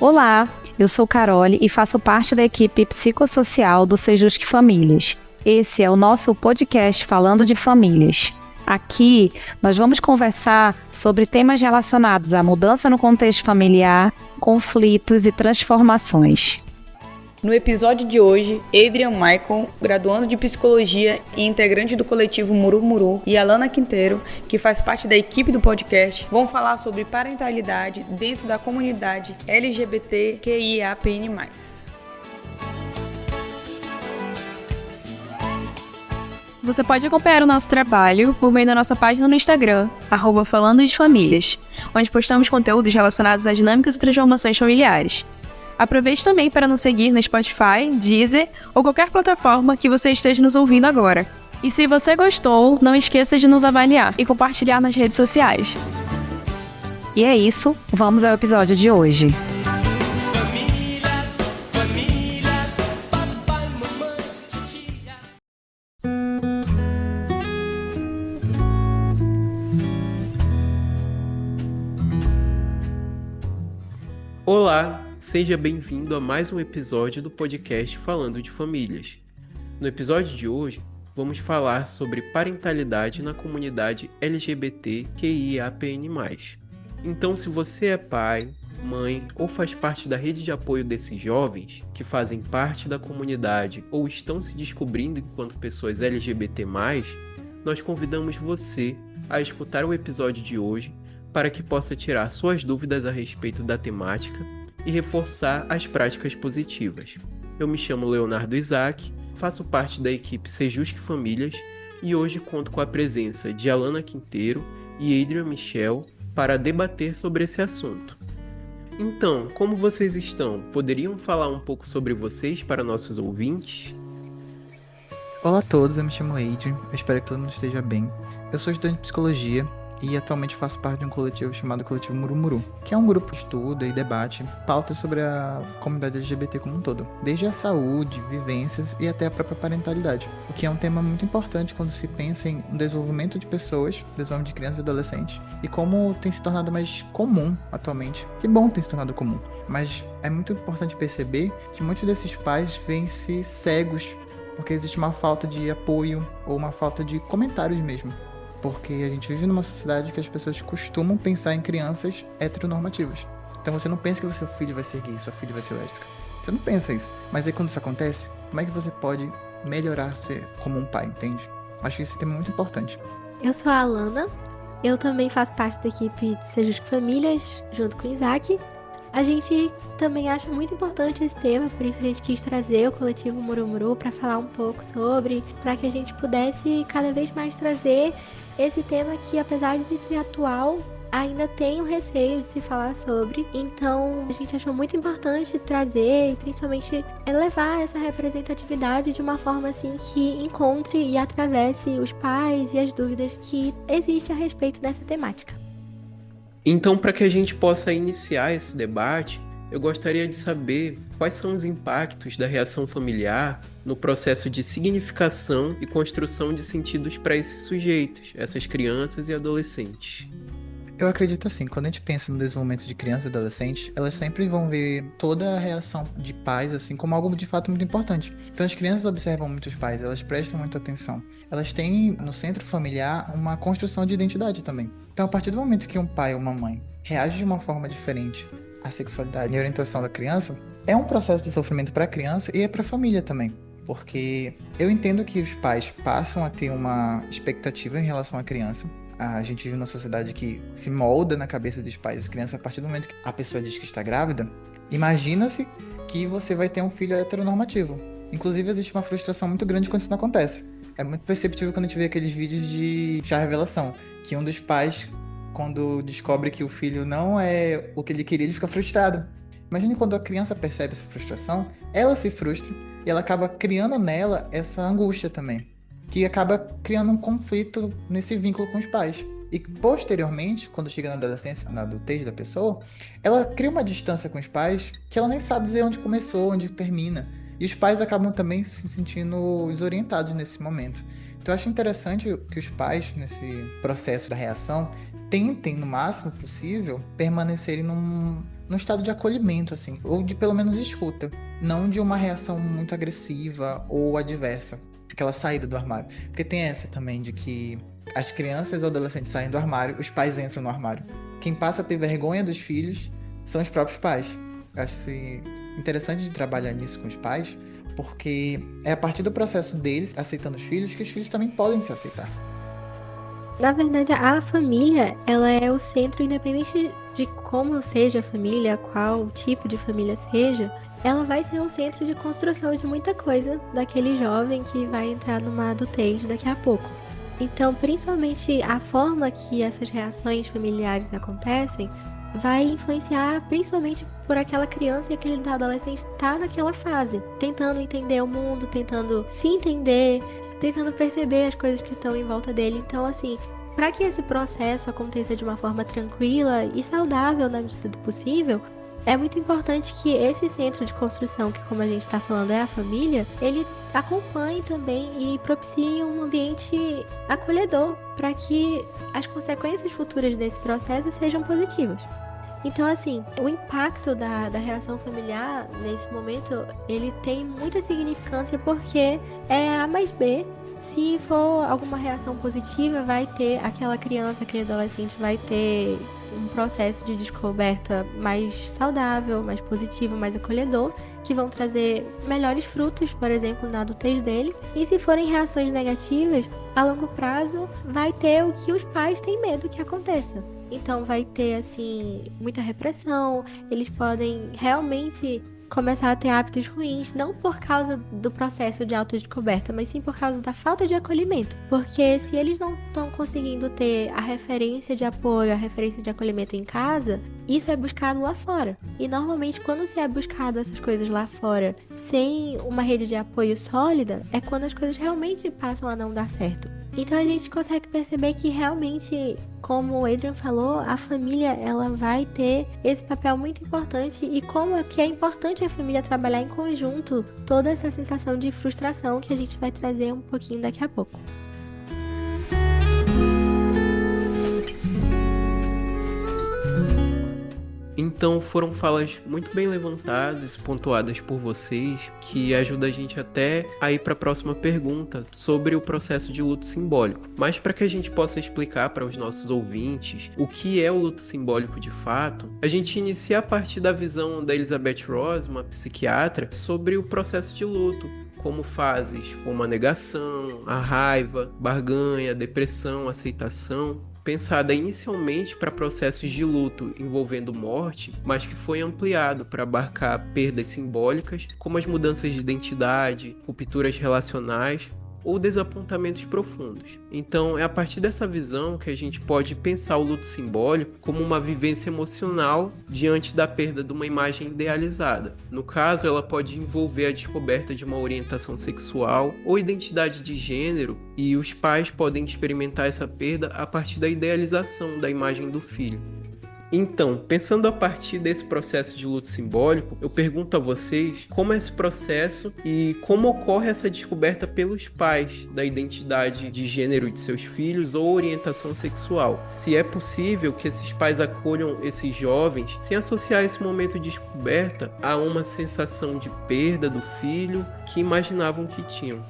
Olá, eu sou Carole e faço parte da equipe psicossocial do Sejusc Famílias. Esse é o nosso podcast falando de famílias. Aqui nós vamos conversar sobre temas relacionados à mudança no contexto familiar, conflitos e transformações. No episódio de hoje, Adrian Michael, graduando de Psicologia e integrante do coletivo Murumuru, e Alana Quinteiro, que faz parte da equipe do podcast, vão falar sobre parentalidade dentro da comunidade LGBTQIAPN+. Você pode acompanhar o nosso trabalho por meio da nossa página no Instagram, @FalandoDeFamílias, onde postamos conteúdos relacionados às dinâmicas e transformações familiares. Aproveite também para nos seguir no Spotify, Deezer ou qualquer plataforma que você esteja nos ouvindo agora. E se você gostou, não esqueça de nos avaliar e compartilhar nas redes sociais. E é isso, vamos ao episódio de hoje. Olá, seja bem-vindo a mais um episódio do podcast Falando de Famílias. No episódio de hoje, vamos falar sobre parentalidade na comunidade LGBTQIAPN+. Então, se você é pai, mãe ou faz parte da rede de apoio desses jovens que fazem parte da comunidade ou estão se descobrindo enquanto pessoas LGBT+, nós convidamos você a escutar o episódio de hoje para que possa tirar suas dúvidas a respeito da temática e reforçar as práticas positivas. Eu me chamo Leonardo Isaac, faço parte da equipe Sejusc Famílias e hoje conto com a presença de Alana Quinteiro e Adrian Michel para debater sobre esse assunto. Então, como vocês estão? Poderiam falar um pouco sobre vocês para nossos ouvintes? Olá a todos, eu me chamo Adrian, eu espero que todo mundo esteja bem. Eu sou estudante de Psicologia e atualmente faço parte de um coletivo chamado Coletivo Murumuru, que é um grupo que estuda e debate pautas sobre a comunidade LGBT como um todo, desde a saúde, vivências e até a própria parentalidade, o que é um tema muito importante quando se pensa em desenvolvimento de pessoas, desenvolvimento de crianças e adolescentes, e como tem se tornado mais comum atualmente. Que bom tem se tornado comum, mas é muito importante perceber que muitos desses pais veem-se cegos porque existe uma falta de apoio ou uma falta de comentários mesmo. Porque a gente vive numa sociedade que as pessoas costumam pensar em crianças heteronormativas. Então você não pensa que o seu filho vai ser gay, sua filha vai ser lésbica. Você não pensa isso. Mas aí quando isso acontece, como é que você pode melhorar ser como um pai, entende? Acho que esse tema é muito importante. Eu sou a Alana, eu também faço parte da equipe de Sejusc Famílias, junto com o Isaac. A gente também acha muito importante esse tema, por isso a gente quis trazer o coletivo Murumuru para falar um pouco sobre, para que a gente pudesse cada vez mais trazer esse tema que, apesar de ser atual, ainda tem o receio de se falar sobre. Então, a gente achou muito importante trazer e principalmente levar essa representatividade de uma forma assim que encontre e atravesse os pais e as dúvidas que existem a respeito dessa temática. Então, para que a gente possa iniciar esse debate, eu gostaria de saber quais são os impactos da reação familiar no processo de significação e construção de sentidos para esses sujeitos, essas crianças e adolescentes. Eu acredito assim, quando a gente pensa no desenvolvimento de crianças e adolescentes, elas sempre vão ver toda a reação de pais assim como algo de fato muito importante. Então as crianças observam muito os pais, elas prestam muita atenção. Elas têm no centro familiar uma construção de identidade também. Então a partir do momento que um pai ou uma mãe reage de uma forma diferente à sexualidade e à orientação da criança, é um processo de sofrimento para a criança e é para a família também. Porque eu entendo que os pais passam a ter uma expectativa em relação à criança. A gente vive numa sociedade que se molda na cabeça dos pais e das crianças a partir do momento que a pessoa diz que está grávida. Imagina-se que você vai ter um filho heteronormativo. Inclusive, existe uma frustração muito grande quando isso não acontece. É muito perceptível quando a gente vê aqueles vídeos de chá revelação, que um dos pais, quando descobre que o filho não é o que ele queria, ele fica frustrado. Imagine quando a criança percebe essa frustração, ela se frustra e ela acaba criando nela essa angústia também, que acaba criando um conflito nesse vínculo com os pais. E posteriormente, quando chega na adolescência, na adultez da pessoa, ela cria uma distância com os pais que ela nem sabe dizer onde começou, onde termina. E os pais acabam também se sentindo desorientados nesse momento. Então eu acho interessante que os pais, nesse processo da reação, tentem, no máximo possível, permanecerem num estado de acolhimento, assim, ou de pelo menos escuta, não de uma reação muito agressiva ou adversa, aquela saída do armário. Porque tem essa também de que as crianças ou adolescentes saem do armário, os pais entram no armário. Quem passa a ter vergonha dos filhos são os próprios pais. Eu acho interessante de trabalhar nisso com os pais, porque é a partir do processo deles aceitando os filhos que os filhos também podem se aceitar. Na verdade, a família, ela é o centro, independente de como seja a família, qual tipo de família seja, ela vai ser o centro de construção de muita coisa daquele jovem que vai entrar numa adultez daqui a pouco. Então, principalmente a forma que essas reações familiares acontecem vai influenciar principalmente por aquela criança e aquele adolescente estar naquela fase, tentando entender o mundo, tentando se entender, tentando perceber as coisas que estão em volta dele. Então, assim, para que esse processo aconteça de uma forma tranquila e saudável na medida do possível, é muito importante que esse centro de construção, que como a gente está falando é a família, ele acompanhe também e propicie um ambiente acolhedor para que as consequências futuras desse processo sejam positivas. Então, assim, o impacto da reação familiar nesse momento, ele tem muita significância porque é A mais B. Se for alguma reação positiva, vai ter aquela criança, aquele adolescente vai ter um processo de descoberta mais saudável, mais positivo, mais acolhedor, que vão trazer melhores frutos, por exemplo, na adultez dele. E se forem reações negativas, a longo prazo vai ter o que os pais têm medo que aconteça. Então vai ter, assim, muita repressão, eles podem realmente começar a ter hábitos ruins, não por causa do processo de autodescoberta, mas sim por causa da falta de acolhimento. Porque se eles não estão conseguindo ter a referência de apoio, a referência de acolhimento em casa, isso é buscado lá fora. E normalmente quando se é buscado essas coisas lá fora, sem uma rede de apoio sólida, é quando as coisas realmente passam a não dar certo. Então a gente consegue perceber que realmente, como o Adrian falou, a família ela vai ter esse papel muito importante e como é que é importante a família trabalhar em conjunto toda essa sensação de frustração que a gente vai trazer um pouquinho daqui a pouco. Então foram falas muito bem levantadas, pontuadas por vocês, que ajuda a gente até a ir para a próxima pergunta sobre o processo de luto simbólico. Mas para que a gente possa explicar para os nossos ouvintes o que é o luto simbólico de fato, a gente inicia a partir da visão da Elizabeth Ross, uma psiquiatra, sobre o processo de luto, como fases como a negação, a raiva, barganha, depressão, aceitação, pensada inicialmente para processos de luto envolvendo morte, mas que foi ampliado para abarcar perdas simbólicas, como as mudanças de identidade, rupturas relacionais ou desapontamentos profundos. Então, é a partir dessa visão que a gente pode pensar o luto simbólico como uma vivência emocional diante da perda de uma imagem idealizada. No caso, ela pode envolver a descoberta de uma orientação sexual ou identidade de gênero, e os pais podem experimentar essa perda a partir da idealização da imagem do filho. Então, pensando a partir desse processo de luto simbólico, eu pergunto a vocês como é esse processo e como ocorre essa descoberta pelos pais da identidade de gênero de seus filhos ou orientação sexual. Se é possível que esses pais acolham esses jovens sem associar esse momento de descoberta a uma sensação de perda do filho que imaginavam que tinham.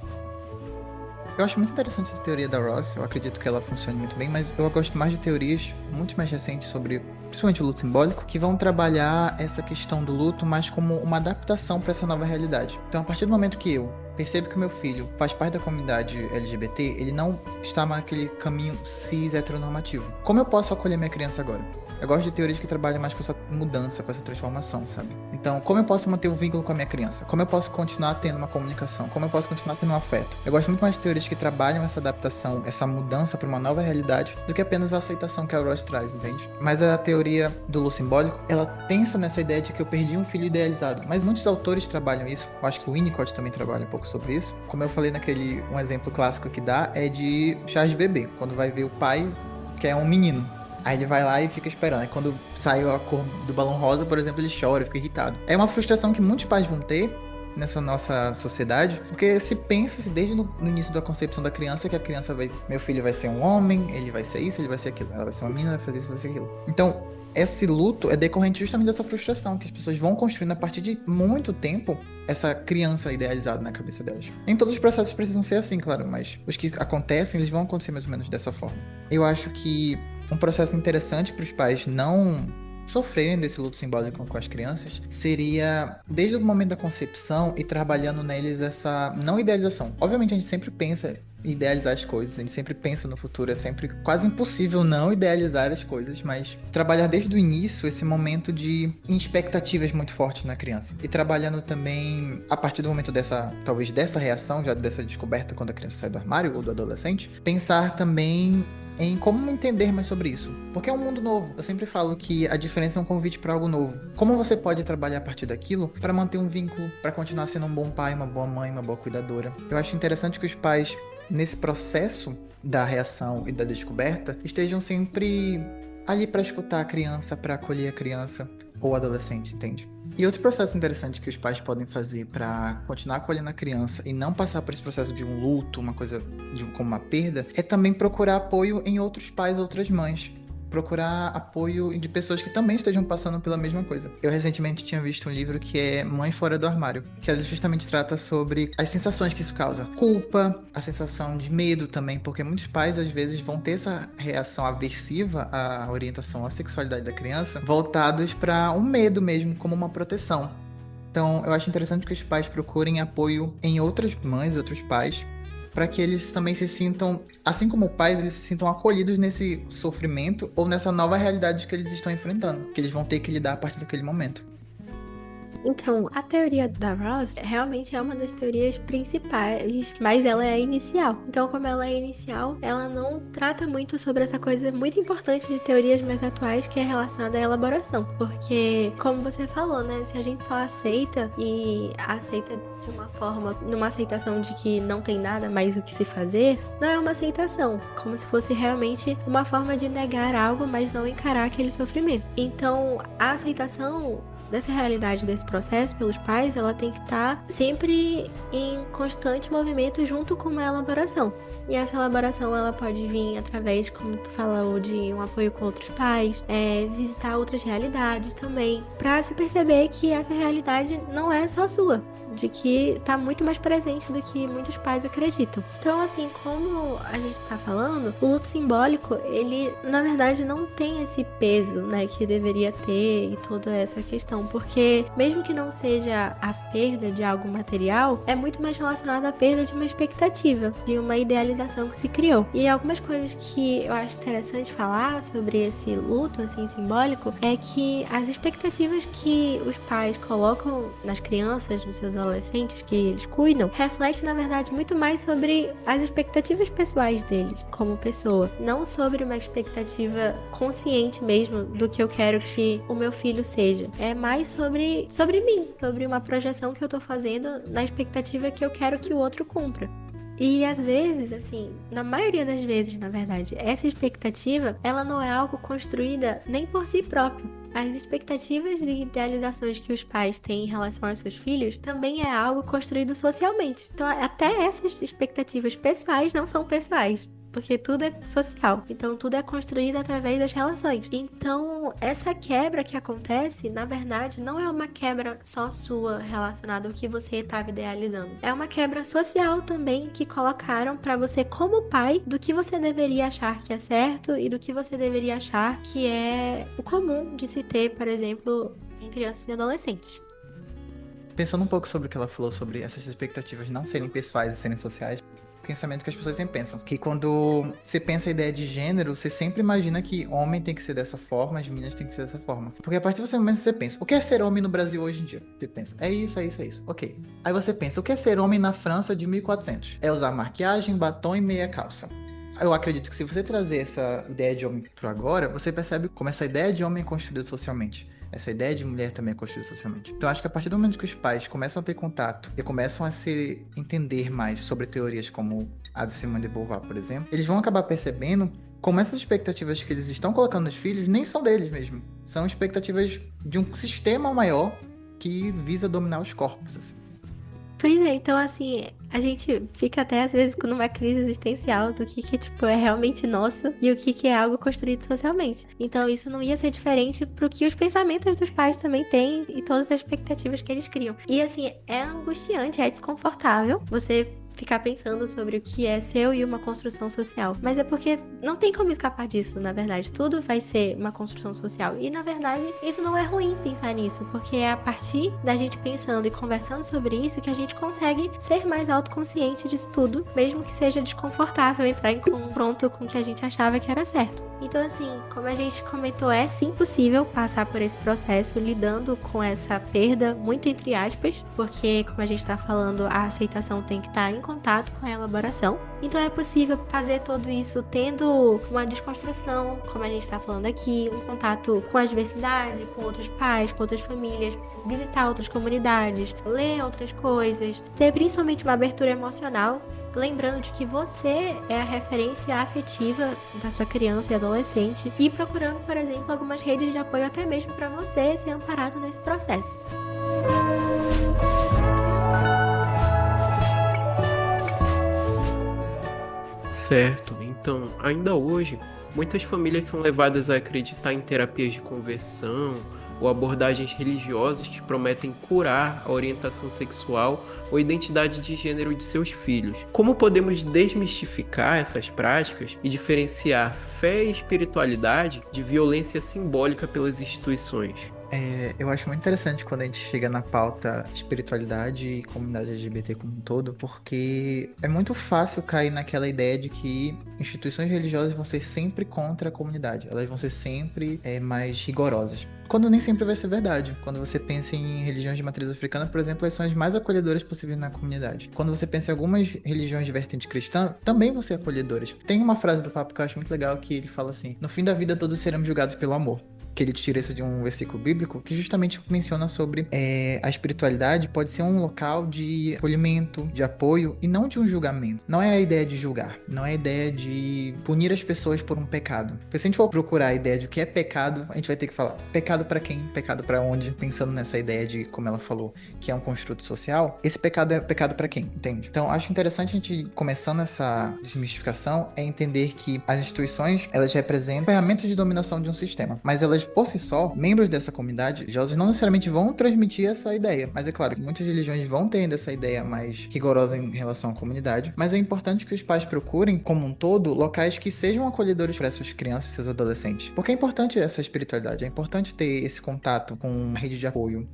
Eu acho muito interessante essa teoria da Ross, eu acredito que ela funcione muito bem, mas eu gosto mais de teorias muito mais recentes sobre, principalmente o luto simbólico, que vão trabalhar essa questão do luto mais como uma adaptação para essa nova realidade. Então, a partir do momento que eu percebo que o meu filho faz parte da comunidade LGBT, ele não está naquele caminho cis heteronormativo. Como eu posso acolher minha criança agora? Eu gosto de teorias que trabalham mais com essa mudança, com essa transformação, sabe? Então, como eu posso manter o vínculo com a minha criança? Como eu posso continuar tendo uma comunicação? Como eu posso continuar tendo um afeto? Eu gosto muito mais de teorias que trabalham essa adaptação, essa mudança para uma nova realidade, do que apenas a aceitação que a Ross traz, entende? Mas a teoria do luto simbólico, ela pensa nessa ideia de que eu perdi um filho idealizado. Mas muitos autores trabalham isso. Eu acho que o Winnicott também trabalha um pouco sobre isso. Como eu falei um exemplo clássico que dá é de Chá de Bebê, quando vai ver o pai, que é um menino. Aí ele vai lá e fica esperando. Aí quando sai a cor do balão rosa, por exemplo, ele chora, fica irritado. É uma frustração que muitos pais vão ter nessa nossa sociedade, porque se pensa desde no início da concepção da criança que a criança meu filho vai ser um homem, ele vai ser isso, ele vai ser aquilo, ela vai ser uma menina, vai fazer isso, vai ser aquilo. Então, esse luto é decorrente justamente dessa frustração que as pessoas vão construindo a partir de muito tempo essa criança idealizada na cabeça delas. Nem todos os processos precisam ser assim, claro, mas os que acontecem, eles vão acontecer mais ou menos dessa forma. Eu acho que um processo interessante para os pais não sofrerem desse luto simbólico com as crianças seria, desde o momento da concepção, e trabalhando neles essa não idealização. Obviamente a gente sempre pensa em idealizar as coisas, a gente sempre pensa no futuro, é sempre quase impossível não idealizar as coisas, mas trabalhar desde o início esse momento de expectativas muito fortes na criança. E trabalhando também, a partir do momento talvez dessa reação, já dessa descoberta quando a criança sai do armário ou do adolescente, pensar também em como entender mais sobre isso. Porque é um mundo novo. Eu sempre falo que a diferença é um convite para algo novo. Como você pode trabalhar a partir daquilo para manter um vínculo, para continuar sendo um bom pai, uma boa mãe, uma boa cuidadora. Eu acho interessante que os pais, nesse processo da reação e da descoberta, estejam sempre ali para escutar a criança, para acolher a criança ou adolescente, entende? E outro processo interessante que os pais podem fazer para continuar acolhendo a criança e não passar por esse processo de um luto, uma coisa como uma perda, é também procurar apoio em outros pais, outras mães. Procurar apoio de pessoas que também estejam passando pela mesma coisa. Eu recentemente tinha visto um livro que é Mãe Fora do Armário, que ele justamente trata sobre as sensações que isso causa. Culpa, a sensação de medo também, porque muitos pais às vezes vão ter essa reação aversiva à orientação à sexualidade da criança, voltados para um medo mesmo, como uma proteção. Então eu acho interessante que os pais procurem apoio em outras mães, outros pais, para que eles também se sintam, assim como pais, eles se sintam acolhidos nesse sofrimento ou nessa nova realidade que eles estão enfrentando, que eles vão ter que lidar a partir daquele momento. Então, a teoria da Ross realmente é uma das teorias principais, mas ela é inicial. Então, como ela é inicial, ela não trata muito sobre essa coisa muito importante de teorias mais atuais, que é relacionada à elaboração. Porque, como você falou, né, se a gente só aceita e aceita de uma forma, numa aceitação de que não tem nada mais o que se fazer, não é uma aceitação, como se fosse realmente uma forma de negar algo, mas não encarar aquele sofrimento. Então, a aceitação dessa realidade, desse processo pelos pais, ela tem que estar sempre em constante movimento junto com uma elaboração. E essa elaboração, ela pode vir através, como tu falou, de um apoio com outros pais, visitar outras realidades também, para se perceber que essa realidade não é só sua, de que tá muito mais presente do que muitos pais acreditam. Então, assim, como a gente tá falando, o luto simbólico, ele, na verdade, não tem esse peso, né, que deveria ter e toda essa questão, porque mesmo que não seja a perda de algo material, é muito mais relacionado à perda de uma expectativa, de uma idealização que se criou. E algumas coisas que eu acho interessante falar sobre esse luto, assim, simbólico, é que as expectativas que os pais colocam nas crianças, nos seus adolescentes que eles cuidam, reflete, na verdade, muito mais sobre as expectativas pessoais deles como pessoa, não sobre uma expectativa consciente mesmo do que eu quero que o meu filho seja. É mais sobre mim, sobre uma projeção que eu tô fazendo na expectativa que eu quero que o outro cumpra. E às vezes, assim, na maioria das vezes, na verdade, essa expectativa, ela não é algo construída nem por si próprio. As expectativas e idealizações que os pais têm em relação aos seus filhos também é algo construído socialmente. Então, até essas expectativas pessoais não são pessoais, porque tudo é social. Então, tudo é construído através das relações. Então, essa quebra que acontece, na verdade, não é uma quebra só sua relacionada ao que você estava idealizando. É uma quebra social também que colocaram para você como pai do que você deveria achar que é certo e do que você deveria achar que é o comum de se ter, por exemplo, em crianças e adolescentes. Pensando um pouco sobre o que ela falou sobre essas expectativas não serem pessoais e serem sociais, pensamento que as pessoas sempre pensam, que quando você pensa a ideia de gênero, você sempre imagina que homem tem que ser dessa forma, as meninas tem que ser dessa forma. Porque a partir desse momento você pensa, o que é ser homem no Brasil hoje em dia? Você pensa, é isso, é isso, é isso. Ok. Aí você pensa, o que é ser homem na França de 1400? É usar maquiagem, batom e meia calça. Eu acredito que se você trazer essa ideia de homem pro agora, você percebe como essa ideia de homem é construída socialmente. Essa ideia de mulher também é construída socialmente. Então, acho que a partir do momento que os pais começam a ter contato e começam a se entender mais sobre teorias como a de Simone de Beauvoir, por exemplo, eles vão acabar percebendo como essas expectativas que eles estão colocando nos filhos nem são deles mesmo. São expectativas de um sistema maior que visa dominar os corpos, assim. Pois é, então assim, a gente fica até às vezes numa crise existencial do que tipo, é realmente nosso e o que é algo construído socialmente. Então isso não ia ser diferente pro que os pensamentos dos pais também têm e todas as expectativas que eles criam. E assim, é angustiante, é desconfortável você ficar pensando sobre o que é seu e uma construção social. Mas é porque não tem como escapar disso, na verdade. Tudo vai ser uma construção social. E, na verdade, isso não é ruim pensar nisso, porque é a partir da gente pensando e conversando sobre isso que a gente consegue ser mais autoconsciente disso tudo, mesmo que seja desconfortável entrar em confronto com o que a gente achava que era certo. Então, assim, como a gente comentou, é sim possível passar por esse processo lidando com essa perda, muito entre aspas, porque, como a gente tá falando, a aceitação tem que estar em contato com a elaboração. Então é possível fazer tudo isso tendo uma desconstrução, como a gente está falando aqui, um contato com a diversidade, com outros pais, com outras famílias, visitar outras comunidades, ler outras coisas, ter principalmente uma abertura emocional, lembrando de que você é a referência afetiva da sua criança e adolescente e procurando, por exemplo, algumas redes de apoio até mesmo para você ser amparado nesse processo. Certo, então, ainda hoje, muitas famílias são levadas a acreditar em terapias de conversão ou abordagens religiosas que prometem curar a orientação sexual ou identidade de gênero de seus filhos. Como podemos desmistificar essas práticas e diferenciar fé e espiritualidade de violência simbólica pelas instituições? Eu acho muito interessante quando a gente chega na pauta espiritualidade e comunidade LGBT como um todo, porque é muito fácil cair naquela ideia de que instituições religiosas vão ser sempre contra a comunidade, elas vão ser sempre mais rigorosas. Quando nem sempre vai ser verdade. Quando você pensa em religiões de matriz africana, por exemplo, elas são as mais acolhedoras possíveis na comunidade. Quando você pensa em algumas religiões de vertente cristã, também vão ser acolhedoras. Tem uma frase do Papa que eu acho muito legal, que ele fala assim: no fim da vida todos seremos julgados pelo amor. Que ele tira isso de um versículo bíblico que justamente menciona sobre a espiritualidade pode ser um local de acolhimento, de apoio e não de um julgamento. Não é a ideia de julgar, não é a ideia de punir as pessoas por um pecado. Porque se a gente for procurar a ideia de o que é pecado, a gente vai ter que falar pecado pra quem, pecado pra onde, pensando nessa ideia de, como ela falou, que é um construto social, esse pecado é pecado pra quem, entende? Então acho interessante a gente, começando essa desmistificação, é entender que as instituições, elas representam ferramentas de dominação de um sistema, mas elas por si só, membros dessa comunidade religiosas não necessariamente vão transmitir essa ideia, mas é claro que muitas religiões vão ter essa ideia mais rigorosa em relação à comunidade, mas é importante que os pais procurem, como um todo, locais que sejam acolhedores para suas crianças e seus adolescentes, porque é importante essa espiritualidade, é importante ter esse contato com uma rede de apoio.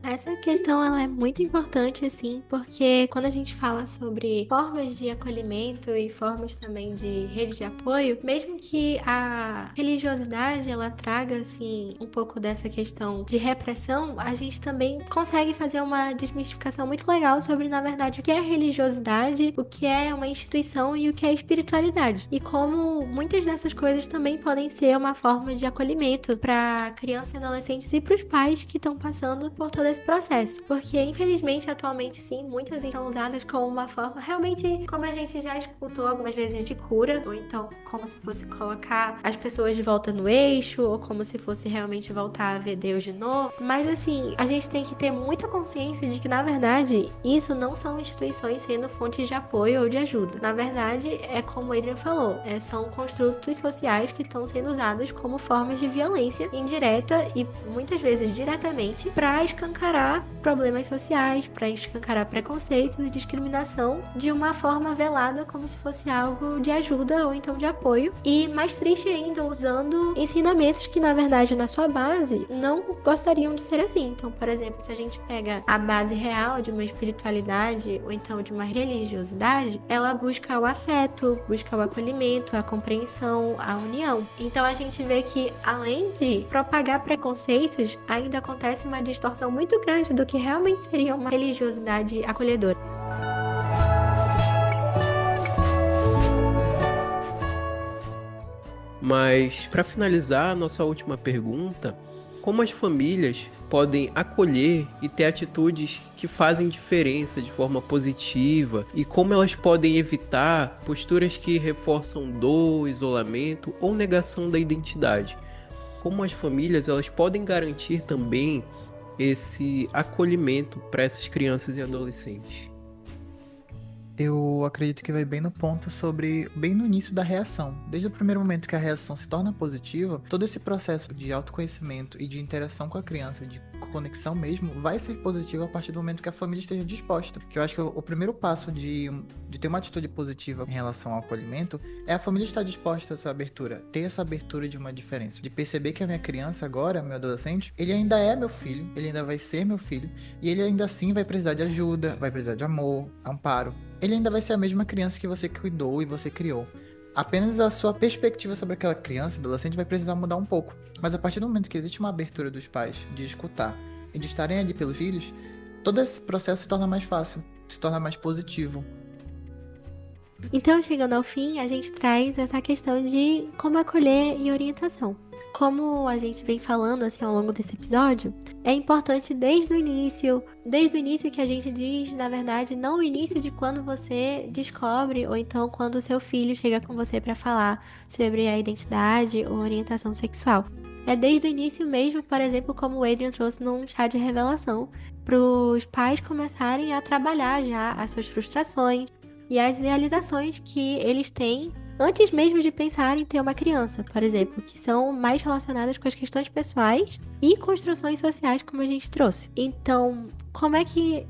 Essa questão ela é muito importante, assim, porque quando a gente fala sobre formas de acolhimento e formas também de rede de apoio, mesmo que a religiosidade ela traga, assim, um pouco dessa questão de repressão, a gente também consegue fazer uma desmistificação muito legal sobre, na verdade, o que é religiosidade, o que é uma instituição e o que é espiritualidade. E como muitas dessas coisas também podem ser uma forma de acolhimento para crianças e adolescentes e para os pais que estão passando por todo esse processo, porque infelizmente atualmente sim, muitas são usadas como uma forma realmente, como a gente já escutou algumas vezes, de cura, ou então como se fosse colocar as pessoas de volta no eixo, ou como se fosse realmente voltar a ver Deus de novo. Mas assim, a gente tem que ter muita consciência de que na verdade isso não são instituições sendo fontes de apoio ou de ajuda. Na verdade é como o Adrian falou, são construtos sociais que estão sendo usados como formas de violência indireta e muitas vezes diretamente para escancarar problemas sociais, para escancarar preconceitos e discriminação de uma forma velada, como se fosse algo de ajuda ou então de apoio. E mais triste ainda, usando ensinamentos que na verdade na sua base não gostariam de ser assim. Então, por exemplo, se a gente pega a base real de uma espiritualidade ou então de uma religiosidade, ela busca o afeto, busca o acolhimento, a compreensão, a união. Então a gente vê que além de propagar preconceitos, ainda acontece uma distorção muito grande do que realmente seria uma religiosidade acolhedora. Mas, para finalizar a nossa última pergunta, como as famílias podem acolher e ter atitudes que fazem diferença de forma positiva e como elas podem evitar posturas que reforçam dor, isolamento ou negação da identidade? Como as famílias elas podem garantir também esse acolhimento para essas crianças e adolescentes? Eu acredito que vai bem no ponto bem no início da reação. Desde o primeiro momento que a reação se torna positiva, todo esse processo de autoconhecimento e de interação com a criança, de conexão mesmo, vai ser positivo a partir do momento que a família esteja disposta. Que eu acho que o primeiro passo de ter uma atitude positiva em relação ao acolhimento é a família estar disposta a essa abertura, ter essa abertura de uma diferença, de perceber que a minha criança agora, meu adolescente, ele ainda é meu filho, ele ainda vai ser meu filho, e ele ainda assim vai precisar de ajuda, vai precisar de amor, amparo. Ele ainda vai ser a mesma criança que você cuidou e você criou. Apenas a sua perspectiva sobre aquela criança, adolescente, vai precisar mudar um pouco. Mas a partir do momento que existe uma abertura dos pais de escutar e de estarem ali pelos filhos, todo esse processo se torna mais fácil, se torna mais positivo. Então, chegando ao fim, a gente traz essa questão de como acolher e orientação. Como a gente vem falando assim ao longo desse episódio, é importante desde o início que a gente diz, na verdade, não o início de quando você descobre, ou então quando o seu filho chega com você para falar sobre a identidade ou orientação sexual. É desde o início mesmo, por exemplo, como o Adrian trouxe num chá de revelação, para os pais começarem a trabalhar já as suas frustrações e as realizações que eles têm antes mesmo de pensar em ter uma criança, por exemplo, que são mais relacionadas com as questões pessoais e construções sociais, como a gente trouxe. Então, como é que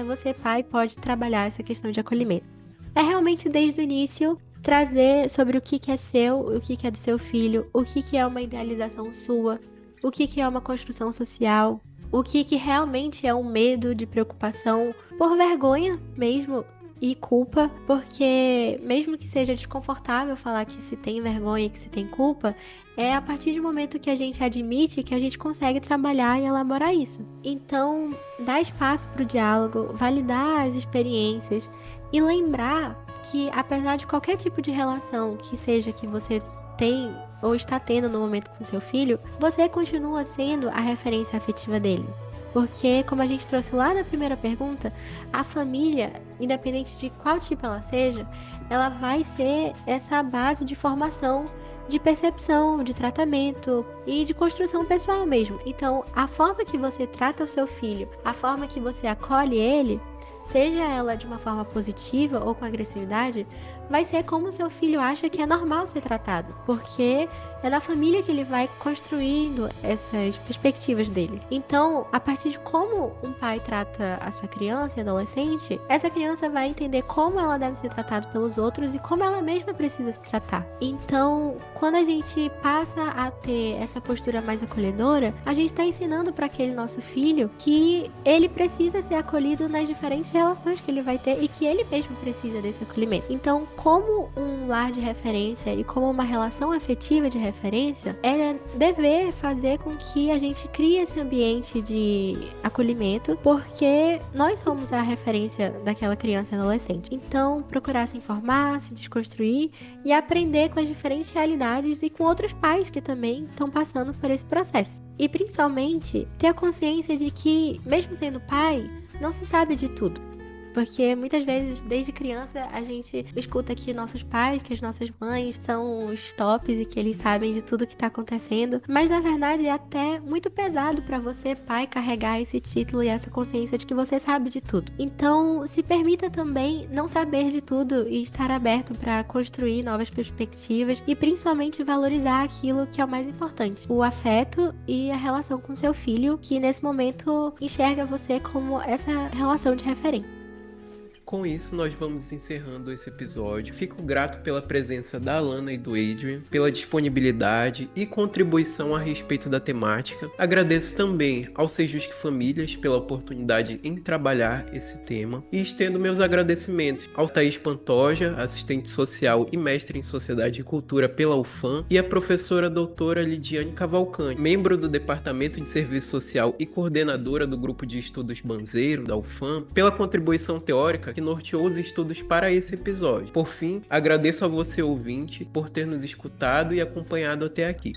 você, pai, pode trabalhar essa questão de acolhimento? É realmente desde o início trazer sobre o que é seu, o que é do seu filho, o que é uma idealização sua, o que é uma construção social, o que realmente é um medo de preocupação por vergonha mesmo, e culpa, porque mesmo que seja desconfortável falar que se tem vergonha e que se tem culpa, é a partir do momento que a gente admite que a gente consegue trabalhar e elaborar isso. Então, dar espaço para o diálogo, validar as experiências e lembrar que, apesar de qualquer tipo de relação que seja que você tem ou está tendo no momento com seu filho, você continua sendo a referência afetiva dele. Porque, como a gente trouxe lá na primeira pergunta, a família, independente de qual tipo ela seja, ela vai ser essa base de formação, de percepção, de tratamento e de construção pessoal mesmo. Então, a forma que você trata o seu filho, a forma que você acolhe ele, seja ela de uma forma positiva ou com agressividade, vai ser como o seu filho acha que é normal ser tratado, porque é na família que ele vai construindo essas perspectivas dele. Então, a partir de como um pai trata a sua criança e adolescente, essa criança vai entender como ela deve ser tratada pelos outros e como ela mesma precisa se tratar. Então, quando a gente passa a ter essa postura mais acolhedora, a gente está ensinando para aquele nosso filho que ele precisa ser acolhido nas diferentes relações que ele vai ter e que ele mesmo precisa desse acolhimento. Então, como um lar de referência e como uma relação afetiva de referência, é dever fazer com que a gente crie esse ambiente de acolhimento, porque nós somos a referência daquela criança e adolescente. Então, procurar se informar, se desconstruir e aprender com as diferentes realidades e com outros pais que também estão passando por esse processo. E, principalmente, ter a consciência de que, mesmo sendo pai, não se sabe de tudo. Porque muitas vezes, desde criança, a gente escuta que nossos pais, que as nossas mães são os tops e que eles sabem de tudo que tá acontecendo. Mas, na verdade, é até muito pesado pra você, pai, carregar esse título e essa consciência de que você sabe de tudo. Então, se permita também não saber de tudo e estar aberto pra construir novas perspectivas e, principalmente, valorizar aquilo que é o mais importante. O afeto e a relação com seu filho, que, nesse momento, enxerga você como essa relação de referência. Com isso, nós vamos encerrando esse episódio. Fico grato pela presença da Alana e do Adrian, pela disponibilidade e contribuição a respeito da temática. Agradeço também ao Sejusc Famílias pela oportunidade em trabalhar esse tema. E estendo meus agradecimentos ao Thaís Pantoja, assistente social e mestre em Sociedade e Cultura pela UFAM, e a professora doutora Lidiane Cavalcante, membro do Departamento de Serviço Social e coordenadora do Grupo de Estudos Banzeiro, da UFAM, pela contribuição teórica que norteou os estudos para esse episódio. Por fim, agradeço a você, ouvinte, por ter nos escutado e acompanhado até aqui.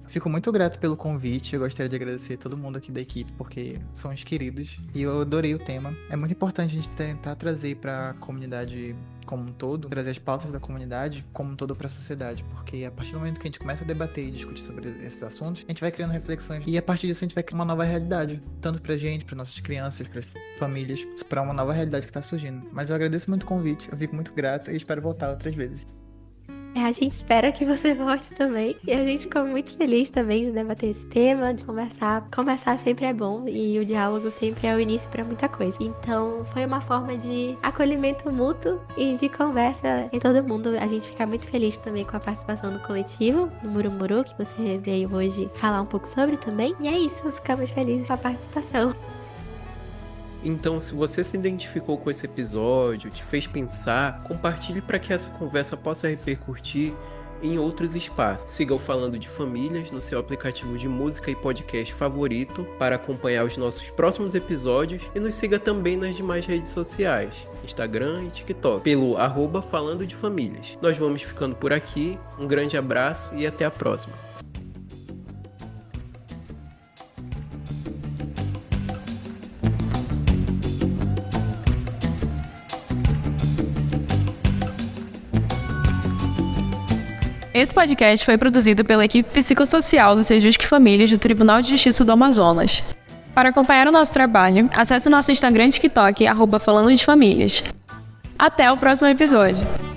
Fico muito grato pelo convite, eu gostaria de agradecer a todo mundo aqui da equipe, porque são os queridos, e eu adorei o tema. É muito importante a gente tentar trazer para a comunidade como um todo, trazer as pautas da comunidade como um todo para a sociedade, porque a partir do momento que a gente começa a debater e discutir sobre esses assuntos, a gente vai criando reflexões e a partir disso a gente vai criar uma nova realidade, tanto pra gente, para nossas crianças, para famílias, para uma nova realidade que tá surgindo. Mas eu agradeço muito o convite, eu fico muito grato e espero voltar outras vezes. A gente espera que você volte também. E a gente ficou muito feliz também de debater esse tema, de conversar. Conversar sempre é bom e o diálogo sempre é o início para muita coisa. Então, foi uma forma de acolhimento mútuo e de conversa em todo mundo. A gente fica muito feliz também com a participação do coletivo, do Murumuru, que você veio hoje falar um pouco sobre também. E é isso, ficamos felizes com a participação. Então, se você se identificou com esse episódio, te fez pensar, compartilhe para que essa conversa possa repercutir em outros espaços. Siga o Falando de Famílias no seu aplicativo de música e podcast favorito para acompanhar os nossos próximos episódios e nos siga também nas demais redes sociais, Instagram e TikTok, pelo @Falando de Famílias. Nós vamos ficando por aqui, um grande abraço e até a próxima. Esse podcast foi produzido pela equipe psicossocial do Sejusc Famílias do Tribunal de Justiça do Amazonas. Para acompanhar o nosso trabalho, acesse o nosso Instagram e TikTok, @Falando de Famílias. Até o próximo episódio!